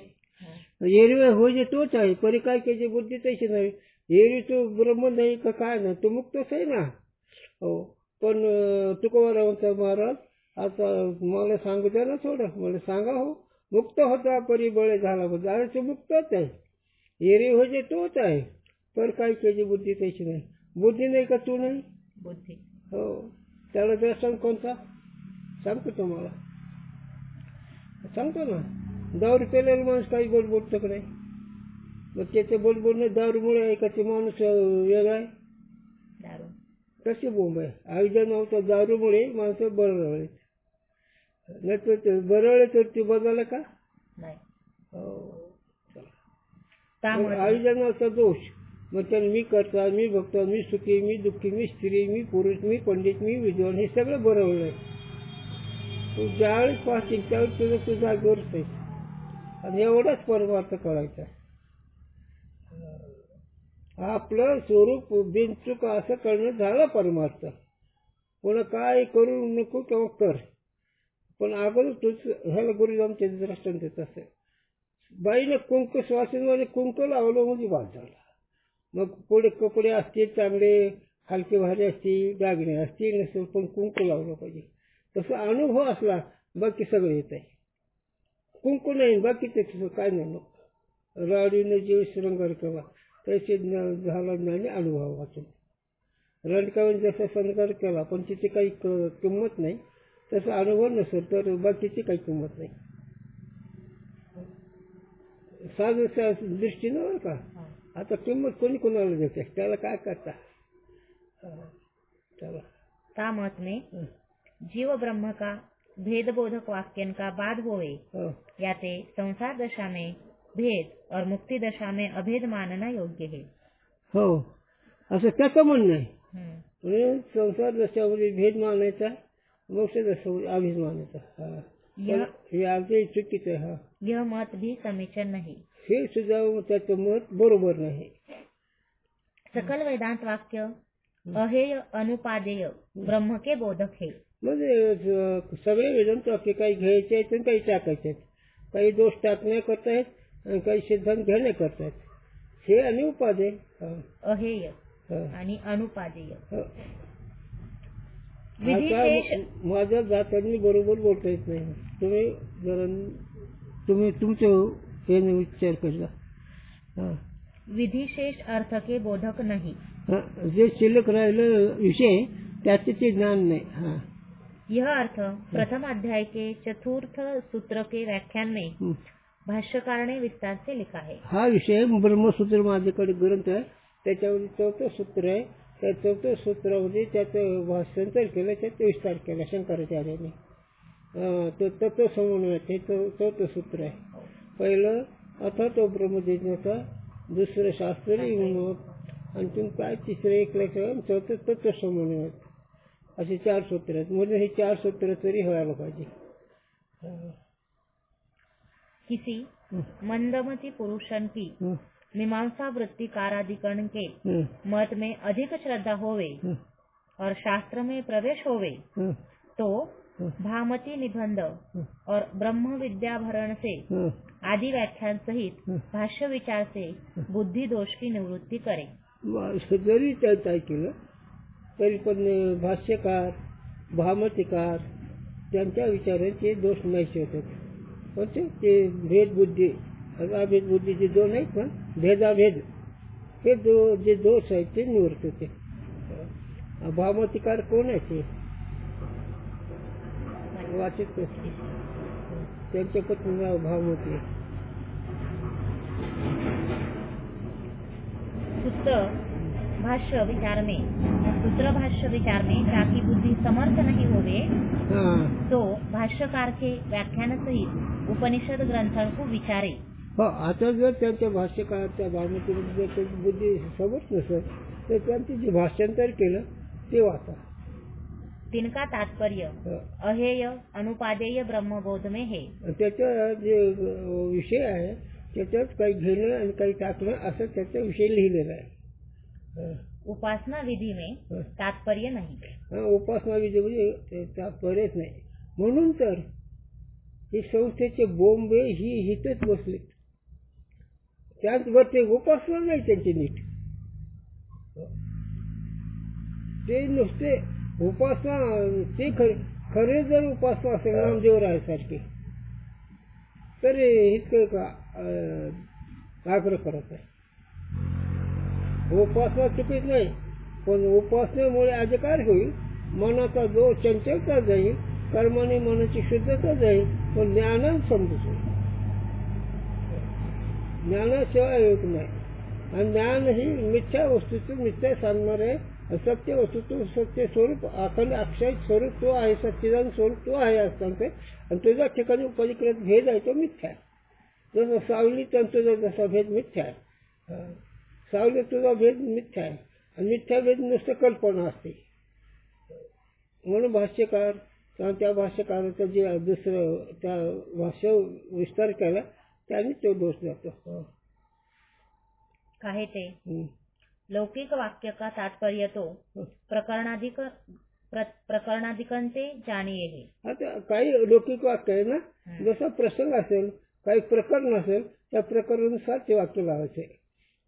एरवे होय तोच आहे. परिकायकेची बुद्धी तशी नाही. एरवी तो ब्रह्म नाही का काय नाही, तो मुक्तच आहे ना. हो, पण तुकोबारावांचा महाराज आता मला सांगू द्या ना थोडं, मला सांगा हो. मुक्त होता परिबळ झाला म्हणजे अरे तो मुक्तच आहे. एरवी होय तोच आहे. परिकायकेची बुद्धी तशी नाही. बुद्धी नाही का तू नाही. बुद्धी. हो, त्याला दर्शन कोणता सांगतो तुम्हाला, सांगतो ना. दारू पेलेला माणूस काही गोड बोलतो का नाही. मग त्याचं बोलणं दारूमुळे आहे का ते माणूस वेगळा आहे. दारू कशी बोंब आहे. आयुधा नव्हता दारूमुळे माणसं बरळले, नाही तर ते बरळले तर ते बदललं का नाही. हो. त्यामुळे आयुधा नव्हता दोष. मग त्याने मी करता, मी भक्त, मी सुखी, मी दुःखी, मी स्त्री, मी पुरुष, मी पंडित, मी विद्वान हे सगळं बरवलंय. तू ज्यावेळेस पाहशील त्यावेळेस तुझं तू जागेवरच आहे. आणि एवढाच परमार्थ करायचा. आपलं स्वरूप बिनचूक असं करणं झालं परमार्थ. कोणा काय करू नको किंवा कर, पण अगोदर तूच ह्याला गुरुरामच्या दृष्टांत देत असेल. बाईनं कुंकू श्वासांमध्ये कुंकू लावलं म्हणजे बाद झाला. मग पुढे कपडे असतील चांगले, हलके भारी असतील, दागिने असतील नसेल, पण कुंकू लावलं पाहिजे. तसा अनुभव असला बाकी सगळं येत आहे. कुंकू नाही बाकी त्याचं काय नाही. मग राडीने जीव शृंगार केला त्याचे झाला ज्ञानी अनुभव वाचून. रडकावून जसा शृंगार केला पण तिची काही किंमत नाही, तसा अनुभव नसेल तर बाकीची काही किंमत नाही. साधूच्या दृष्टीनं बरं का. आता किंमत कोणी कोणाला देते, त्याला काय करता. चला. का मत में जीव ब्रह्म का भेदबोधक वाक्यन का बाद होवे, याते संसार दशा में भेद और मुक्ति दशा में अभेद मानना योग्य है. हो, असं त्याचं म्हणणं आहे. संसार दशामध्ये भेद मानायचा, मोक्ष दशामध्ये अभेद मानायचा. हे अगदी चुकीचं आहे. यह मत भी समीचीन नहीं. हे सुद्धा त्याचं मत बरोबर नाही. सकल वेदांत वाक्य अहेय अनुपादेय ब्रह्म के बोधक है. म्हणजे सगळे वेदांत वाक्य काही घ्यायचे आहेत आणि काही टाकायचे आहेत. काही दोष टाकण्या करतायत आणि काही सिद्धांत घेण्या करतायत. हे आणि उपादेय. अहेय आणि अनुपादेय. माझ्या जातांनी बरोबर बोलता येत नाही. तुम्ही जरा तुमचं हे विचार करला. विधिशेष अर्थ के बोधक नहीं. जे शिल्लक राहिलं विषय त्याचे ते ज्ञान नाही. यह अर्थ प्रथम अध्याय के चतुर्थ सूत्र के व्याख्यान में भाष्यकार ने विस्तार से लिखा है. हा विषय ब्रह्मसूत्र माझ्याकडे ग्रंथ आहे, त्याच्यामध्ये 4थं सूत्र आहे. त्या 4थं सूत्रामध्ये त्याचं भाषांतर केलं, त्याचा विस्तार केला शंकराचार्यांनी. तो तत्व समन्वयात हे 4थं सूत्र आहे. पहिलं अथा तो ब्रह्मजिज्ञासा, दुसरं शास्त्री मत, आणखी काय तिसरं एक लक्षण, 4थं तत्व समन्वयात. असे 4 सूत्र आहेत. म्हणजे हे 4 सूत्र तरी व्हायला पाहिजे. किसी मंदमती पुरुषन की मीमांसा वृत्ति काराधिकरण के मत में अधिक श्रद्धा होवे और शास्त्र में प्रवेश होवे तो भामती निबंध और ब्रह्म विद्याभरण से आदि व्याख्यान सहित भाष्य विचार से बुद्धि दोष की निवृत्ती करे. जरी काय केलं तरी पण भाष्यकार भामतीकार त्यांच्या विचारांचे दोष नाहीसे होतात. कोणते ते भेदबुद्धी अभेद बुद्धीचे दोन आहेत ना, भेदाभेद हे जे दोष आहेत ते निवृत्त होते. भामतीकार कोण आहे ते वाचित त्यांच्या पत्नी नाव भामती. सूत्र भाष्य विचार में जाकी बुद्धि समर्थ नहीं होवे तो भाष्यकार के व्याख्यान सहित उपनिषद ग्रंथों को विचारे. आता जर त्यांच्या भाष्यकाराच्या भावनेची बुद्धी समर्थ नसेल तर त्यांचे जे भाषांतर केलं ते वाचा. तिनका तात्पर्य अहेय अनुपादेय ब्रह्मबोध में है. त्याचा जे विषय आहे त्याच्यात काही घेणं आणि काही टाकणं असं त्याचा विषय लिहिलेला आहे. उपासना विधी में तात्पर्य नाही. उपासना विधी म्हणजे तात्पर्यच नाही. म्हणून तर ही संस्थेचे बोंबे ही हिथच बसले. त्याचबरोबर ते उपासना नाही त्यांची नीट. ते नुसते उपासना, ते खरे जर उपासना असेल नामदेवरायासारखी तर इतकं का आग्रह करत आहे. उपासना चुकीत नाही, पण उपासनेमुळे आज काय होईल, मनाचा जो चंचलता जाईल, कर्माने मनाची शुद्धता जाईल, पण ज्ञान समजू शकतो. ज्ञानाशिवाय होत नाही. आणि ज्ञान ही मिथ्या वस्तूचं मिथ्या सांगणारे, सत्य वस्तूचं सत्य स्वरूप, अखंड अक्षय स्वरूप तो आहे, सच्चिदानंद स्वरूप तो आहे असं सांगते. आणि तुझ्या ठिकाणी उपजिकृत भेद आहे तो मिथ्या आहे. जसं सावली तुझा जसा भेद मिथ्या आहे, सावली तुझा भेद मिथ्या आहे. आणि मिथ्या भेद नुसतं कल्पना असते. म्हणून भाष्यकार किंवा त्या भाष्यकाराचं जे दुसरं त्या भाष्य विस्तार केला त्याने तो दोष जातो. काहे ते लौकिक वाक्य का तात्पर्य तो प्रकरणाधिकांचे जाणीये हे. आता काही लौकिक वाक्य आहे ना, जसा प्रसंग असेल, काही प्रकरण असेल, त्या प्रकरणानुसार ते वाक्य लावायचे.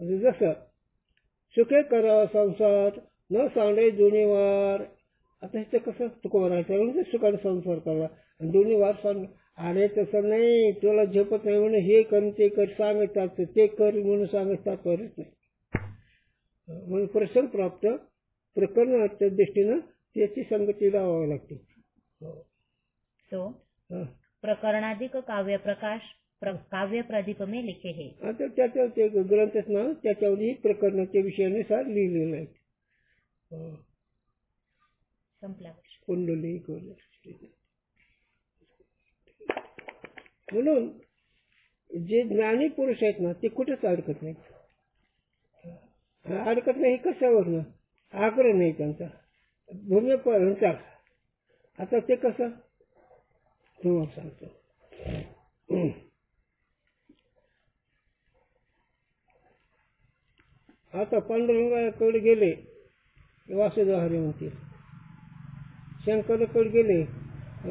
जसं सुखे करा संसार न सांडे दोन्ही वार. आता इथं कसं तुकोबारायचं म्हणजे सुखाने संसार करा आणि दोन्ही वार सांग. अरे तसं नाही, तुला झेपत नाही म्हणून हे कर ते कर सांगतात, ते कर म्हणून सांगतात, करत नाही. म्हणून प्रसंग प्राप्त प्रकरणाच्या दृष्टीनं त्याची संगती लावावी लागते. तो प्रकरणाधिक काव्य प्रकाश काव्य प्रदीप में लिखे हे. आता त्याच्या ते ग्रंथच नाव त्याच्यावर प्रकरणाच्या विषयानुसार लिहिलेलं आहे. संपला. कुंडली म्हणून जे ज्ञानी पुरुष आहेत ना ते कुठेच अडकत नाहीत. अडकत नाही कशावर ना, आग्रह नाही त्यांचा, भूमीचा. आता ते कसं तुम्हाला सांगतो. आता पांडुरंगाकडे गेले वासुदेव हरी म्हणतील, शंकराकडे गेले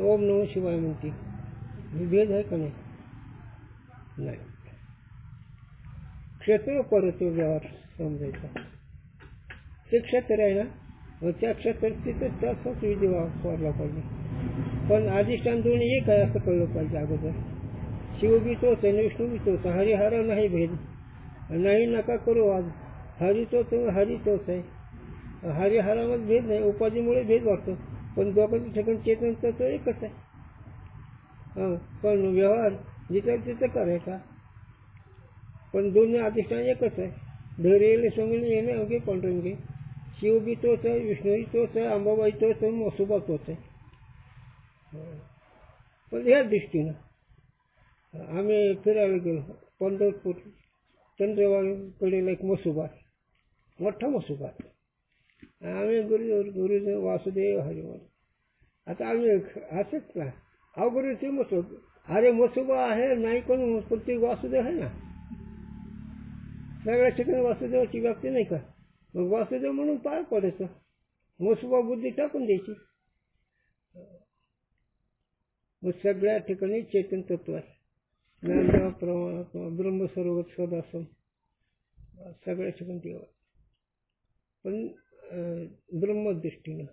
ओम नमः शिवाय म्हणतील. भेद आहे का नाही? नाही. क्षेत्र परत व्यवहार समजायचा. ते क्षेत्र आहे ना, मग त्या क्षेत्रात तिथं त्याचाच विधी वापरला पाहिजे. पण अधिष्ठान दोन्ही एक आहे असं कळलं पाहिजे अगोदर. शिव बी तोच आहे, विष्णू बी तोच आहे. हरिहर नाही भेद, नाही नका करू आज. हरी तोच आहे, हरी तोच आहे. हरिहरामध्ये भेद नाही, उपाधीमुळे भेद वाटतो, पण दोघांच्या ठिकाणी चेतन तो एकच आहे. पण व्यवहार जिथं तिथं करायचा, पण दोन्ही अधिष्ठान एकच आहे. धैर्य सोंगले येणे अवघे पांडुरंगे. शिव बी तोच आहे, विष्णूही तोच आहे, अंबाबाई तोच आहे, मसुबा तोच आहे. पण ह्या दृष्टीनं आम्ही फिरायला गेलो पंढरपूर, चंद्रवाडीकडे एक मसुबा आहे, मोठा मसुबा आहे. आम्ही गुरु वासुदेव हरिवार. आता आम्ही असंच ना, हा गुरु ते मसुबा, अरे मसुबा आहे नाही पण ते वासुदेव आहे ना. सगळ्या ठिकाणी वासुदेवाची व्याप्ती नाही का, मग वासुदेव म्हणून पार पडायचं, मसुबा बुद्धी टाकून द्यायची. मग सगळ्या ठिकाणी चेतन तत्व आहे. ज्ञान ब्रह्मसरोवर सदासन सगळ्या ठिकाणी देव. पण ब्रह्मदृष्टीनं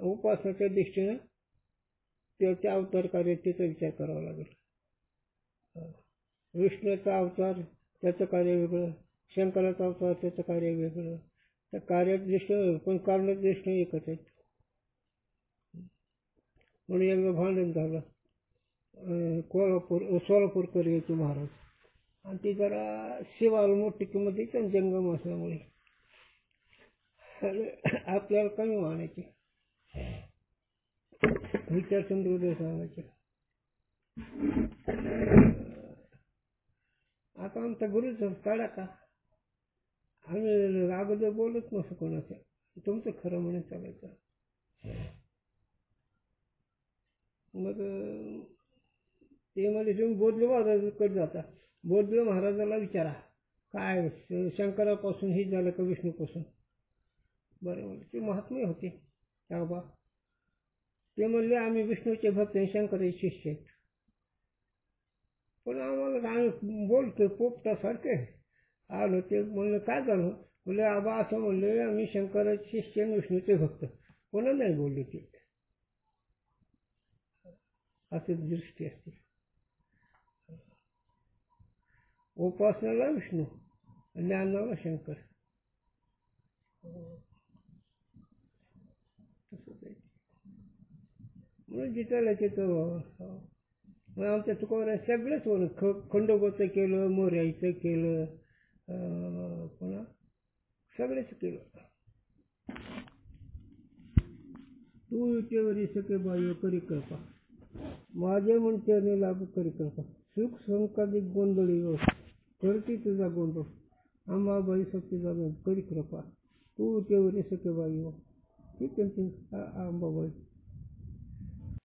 उपासनाच्या दृष्टीनं त्याच्या अवतार कार्य त्याचा विचार करावा लागेल. विष्णूचा अवतार त्याचं कार्य वेगळं, शंकराचा अवतार त्याचं कार्य वेगळं. त्या कार्याच्या दृष्टीनं पण कारणाच्या दृष्टीनं एकच आहेत. म्हणून एकदा भांडण झालं सोलापूरकर यायचे महाराज, आणि ती जरा शिवाला मोठी किंमत द्यायची जंगम असल्यामुळे आपल्याला कमी मानायचे, विचारचंद्रोदय सांगायचे. आता आमचा गुरुच काढा का, आम्ही अगोदर बोलत नसतो कोणाचं, तुमचं खरं म्हणून चालायचं. मग ते म्हणजे तुम्ही बोधले महाराजांकडे जाता, बोधले महाराजाला विचारा काय शंकरापासून ही झालं का विष्णूपासून. बरं म्हणजे ते महात्मे होते त्याबा. ते म्हणले आम्ही विष्णूचे भक्त शंकराचे शिष्य आहेत. पण आम्हाला आम्ही बोलतो पोपटासारखे आलो ते म्हणलं काय झालं म्हणलं आबा असं म्हणले आम्ही शंकराचे शिष्य आणि विष्णूचे भक्त कोणा नाही बोलले ते अशी दृष्टी असते उपासनाला विष्णू ज्ञानाला शंकर म्हणून जिथं तिथं आमच्या तुकोबा सगळंच म्हणून खंडोबाचं केलं मोर्याचं केलं पुन्हा सगळेच केलं तू इटेवरी सके बाह्य करी कृपा माझे म्हणते लागू करी कृपा सुख संकाधिक गोंधळी करती तुझा गोंधळ अंबाबाई सतीचा करी कृपा तू इटेवरी सके बाह्य ही त्यांची अंबाबाई